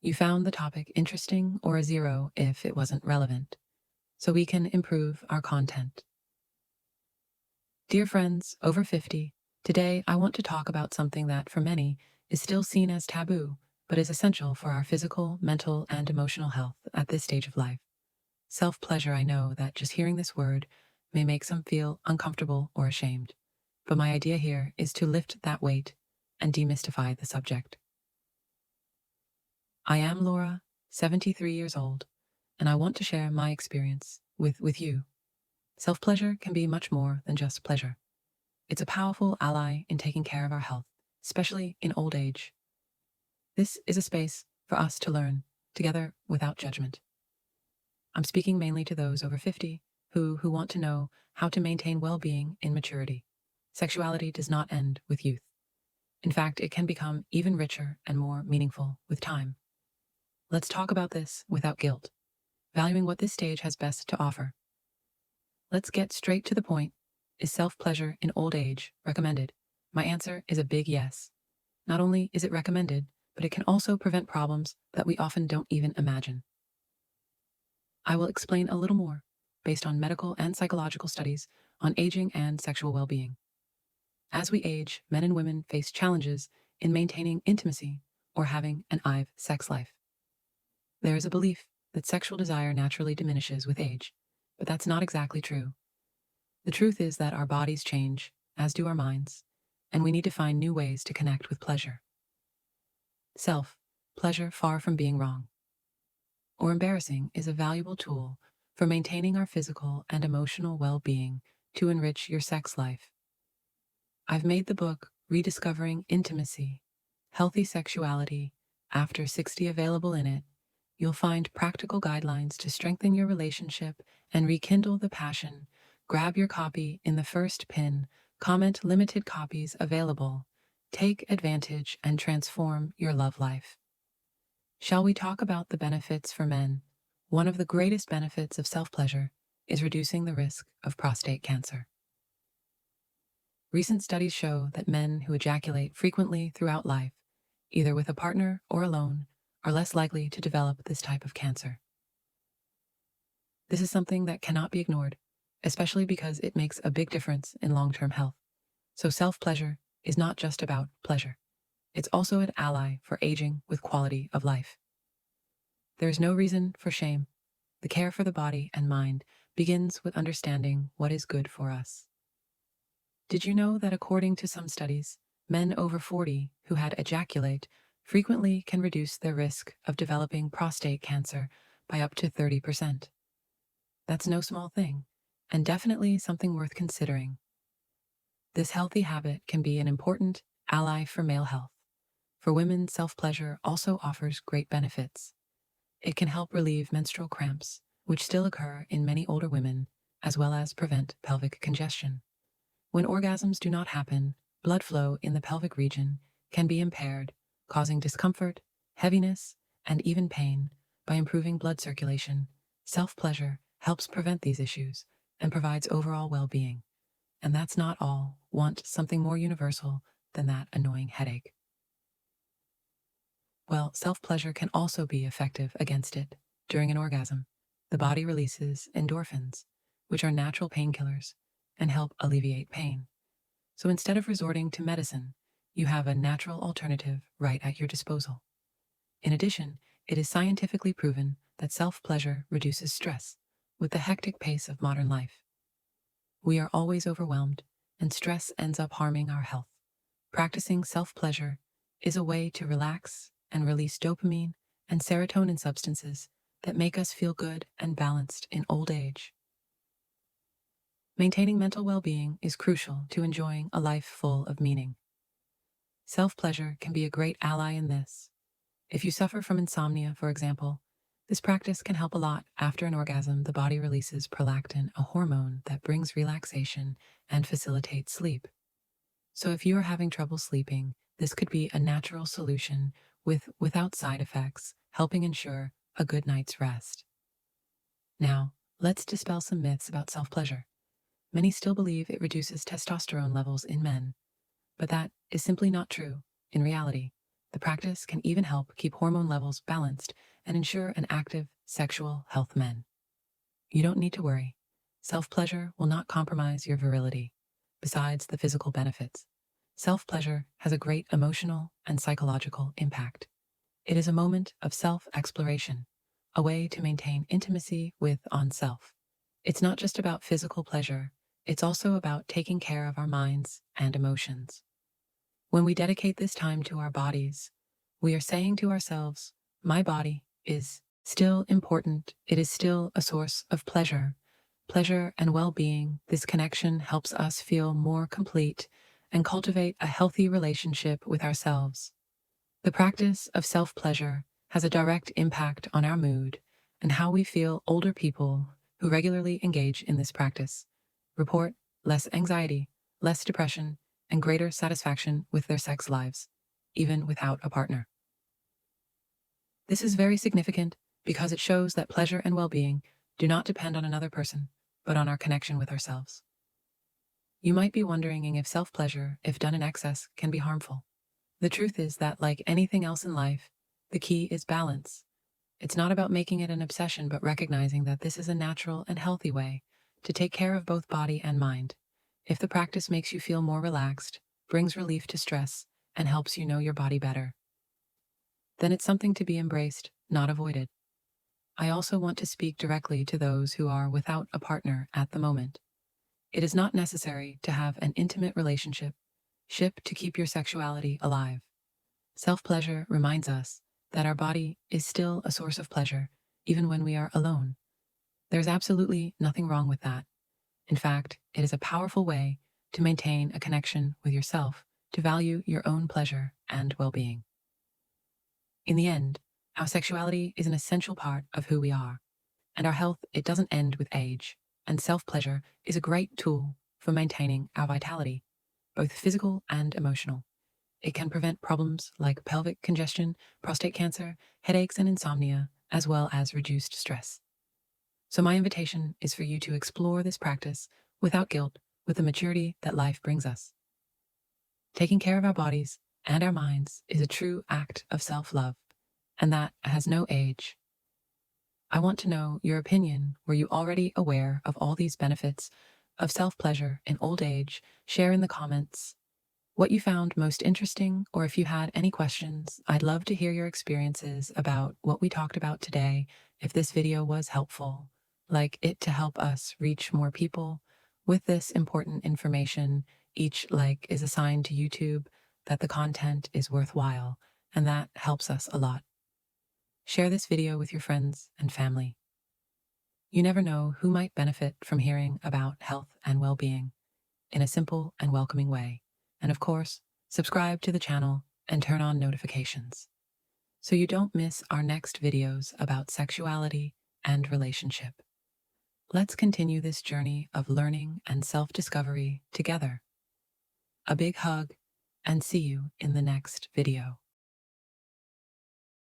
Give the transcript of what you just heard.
You found the topic interesting or a zero if it wasn't relevant, so we can improve our content. Dear friends over 50, today I want to talk about something that, for many, is still seen as taboo, but is essential for our physical, mental, and emotional health at this stage of life. Self-pleasure. I know that just hearing this word may make some feel uncomfortable or ashamed, but my idea here is to lift that weight and demystify the subject. I am Laura, 73 years old, and I want to share my experience with you. Self-pleasure can be much more than just pleasure. It's a powerful ally in taking care of our health, especially in old age. This is a space for us to learn together without judgment. I'm speaking mainly to those over 50 who want to know how to maintain well-being in maturity. Sexuality does not end with youth. In fact, it can become even richer and more meaningful with time. Let's talk about this without guilt, valuing what this stage has best to offer. Let's get straight to the point. Is self-pleasure in old age recommended? My answer is a big yes. Not only is it recommended, but it can also prevent problems that we often don't even imagine. I will explain a little more based on medical and psychological studies on aging and sexual well-being. As we age, men and women face challenges in maintaining intimacy or having an active sex life. There is a belief that sexual desire naturally diminishes with age, but that's not exactly true. The truth is that our bodies change, as do our minds, and we need to find new ways to connect with pleasure. Self-pleasure, far from being wrong or embarrassing, is a valuable tool for maintaining our physical and emotional well-being to enrich your sex life. I've made the book Rediscovering Intimacy, Healthy Sexuality After 60 available. In it, you'll find practical guidelines to strengthen your relationship and rekindle the passion. Grab your copy in the first pin. Comment. Limited copies available. Take advantage and transform your love life. Shall we talk about the benefits for men? One of the greatest benefits of self-pleasure is reducing the risk of prostate cancer. Recent studies show that men who ejaculate frequently throughout life, either with a partner or alone, are less likely to develop this type of cancer. This is something that cannot be ignored, especially because it makes a big difference in long-term health. So self-pleasure is not just about pleasure. It's also an ally for aging with quality of life. There is no reason for shame. The care for the body and mind begins with understanding what is good for us. Did you know that according to some studies, men over 40 who had ejaculate frequently can reduce their risk of developing prostate cancer by up to 30%? That's no small thing, and definitely something worth considering. This healthy habit can be an important ally for male health. For women, self-pleasure also offers great benefits. It can help relieve menstrual cramps, which still occur in many older women, as well as prevent pelvic congestion. When orgasms do not happen, blood flow in the pelvic region can be impaired, causing discomfort, heaviness, and even pain. By improving blood circulation, self-pleasure helps prevent these issues and provides overall well-being. And that's not all. Want something more universal than that annoying headache? Well, self-pleasure can also be effective against it. During an orgasm, the body releases endorphins, which are natural painkillers, and help alleviate pain. So instead of resorting to medicine, you have a natural alternative right at your disposal. In addition, it is scientifically proven that self-pleasure reduces stress with the hectic pace of modern life. We are always overwhelmed, and stress ends up harming our health. Practicing self-pleasure is a way to relax and release dopamine and serotonin, substances that make us feel good and balanced in old age. Maintaining mental well-being is crucial to enjoying a life full of meaning. Self-pleasure can be a great ally in this. If you suffer from insomnia, for example, this practice can help a lot. After an orgasm, the body releases prolactin, a hormone that brings relaxation and facilitates sleep. So if you are having trouble sleeping, this could be a natural solution without side effects, helping ensure a good night's rest. Now, let's dispel some myths about self-pleasure. Many still believe it reduces testosterone levels in men, but that is simply not true. In reality, The practice can even help keep hormone levels balanced and ensure an active sexual health men. You don't need to worry. Self-pleasure will not compromise your virility. Besides the physical benefits, self-pleasure has a great emotional and psychological impact. It is a moment of self-exploration, a way to maintain intimacy with oneself. It's not just about physical pleasure, it's also about taking care of our minds and emotions. When we dedicate this time to our bodies, we are saying to ourselves, my body is still important. It is still a source of pleasure and well-being. This connection helps us feel more complete and cultivate a healthy relationship with ourselves. The practice of self-pleasure has a direct impact on our mood and how we feel. Older people who regularly engage in this practice report less anxiety, less depression, and greater satisfaction with their sex lives, even without a partner. This is very significant because it shows that pleasure and well-being do not depend on another person, but on our connection with ourselves. You might be wondering if self-pleasure, if done in excess, can be harmful. The truth is that, like anything else in life, the key is balance. It's not about making it an obsession, but recognizing that this is a natural and healthy way to take care of both body and mind. If the practice makes you feel more relaxed, brings relief to stress, and helps you know your body better, then it's something to be embraced, not avoided. I also want to speak directly to those who are without a partner at the moment. It is not necessary to have an intimate relationship to keep your sexuality alive. Self-pleasure reminds us that our body is still a source of pleasure, even when we are alone. There's absolutely nothing wrong with that. In fact, it is a powerful way to maintain a connection with yourself, to value your own pleasure and well-being. In the end, our sexuality is an essential part of who we are, and our health, it doesn't end with age, and self-pleasure is a great tool for maintaining our vitality, both physical and emotional. It can prevent problems like pelvic congestion, prostate cancer, headaches, and insomnia, as well as reduced stress. So my invitation is for you to explore this practice without guilt, with the maturity that life brings us. Taking care of our bodies and our minds is a true act of self-love, and that has no age. I want to know your opinion. Were you already aware of all these benefits of self-pleasure in old age? Share in the comments what you found most interesting, or if you had any questions. I'd love to hear your experiences about what we talked about today. If this video was helpful, like it to help us reach more people with this important information. Each like is a sign to YouTube that the content is worthwhile, and that helps us a lot. Share this video with your friends and family. You never know who might benefit from hearing about health and well-being in a simple and welcoming way. And of course, subscribe to the channel and turn on notifications so you don't miss our next videos about sexuality and relationship. Let's continue this journey of learning and self-discovery together. A big hug, and see you in the next video.